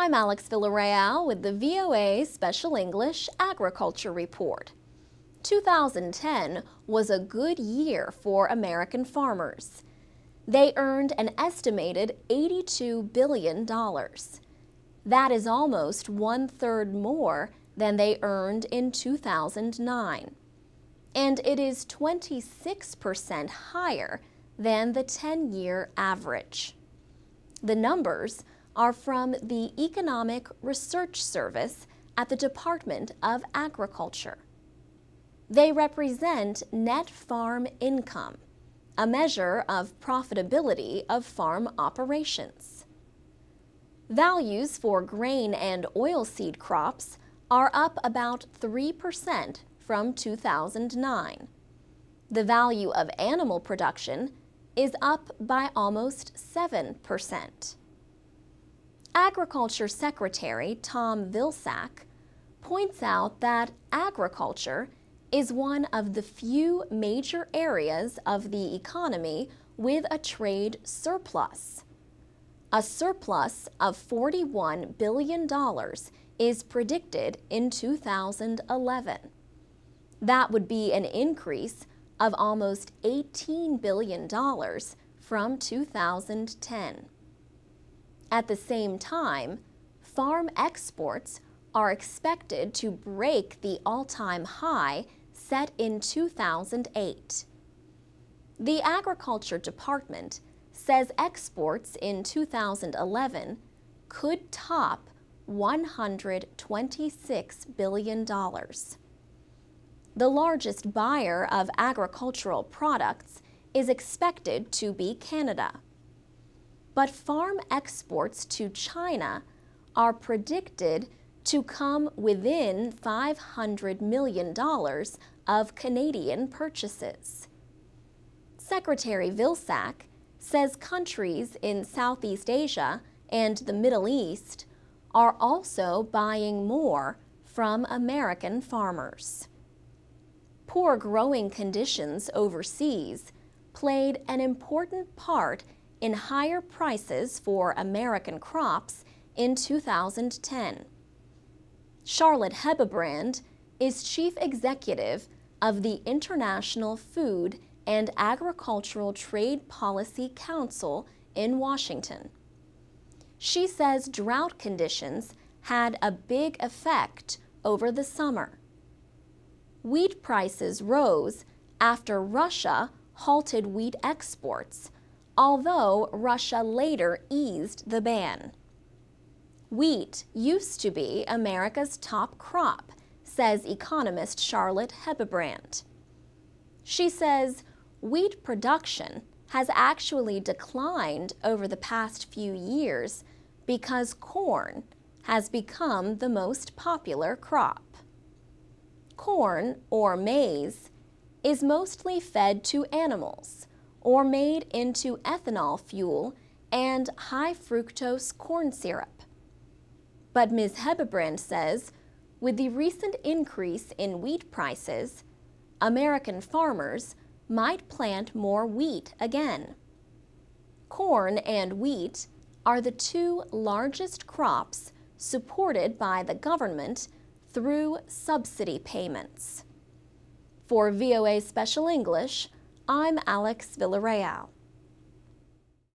I'm Alex Villarreal with the VOA Special English Agriculture Report. 2010 was a good year for American farmers. They earned an estimated $82 billion. That is almost one-third more than they earned in 2009. And it is 26% higher than the 10-year average. The numbers are from the Economic Research Service at the Department of Agriculture. They represent net farm income, a measure of profitability of farm operations. Values for grain and oilseed crops are up about 3% from 2009. The value of animal production is up by almost 7%. Agriculture Secretary Tom Vilsack points out that agriculture is one of the few major areas of the economy with a trade surplus. A surplus of $41 billion is predicted in 2011. That would be an increase of almost $18 billion from 2010. At the same time, farm exports are expected to break the all-time high set in 2008. The Agriculture Department says exports in 2011 could top $126 billion. The largest buyer of agricultural products is expected to be Canada. But farm exports to China are predicted to come within $500 million of Canadian purchases. Secretary Vilsack says countries in Southeast Asia and the Middle East are also buying more from American farmers. Poor growing conditions overseas played an important part in higher prices for American crops in 2010. Charlotte Hebebrand is chief executive of the International Food and Agricultural Trade Policy Council in Washington. She says drought conditions had a big effect over the summer. Wheat prices rose after Russia halted wheat exports, although Russia later eased the ban. Wheat used to be America's top crop, says economist Charlotte Hebebrand. She says wheat production has actually declined over the past few years because corn has become the most popular crop. Corn, or maize, is mostly fed to animals or made into ethanol fuel and high fructose corn syrup. But Ms. Hebebrand says with the recent increase in wheat prices, American farmers might plant more wheat again. Corn and wheat are the two largest crops supported by the government through subsidy payments. For VOA Special English, I'm Alex Villarreal.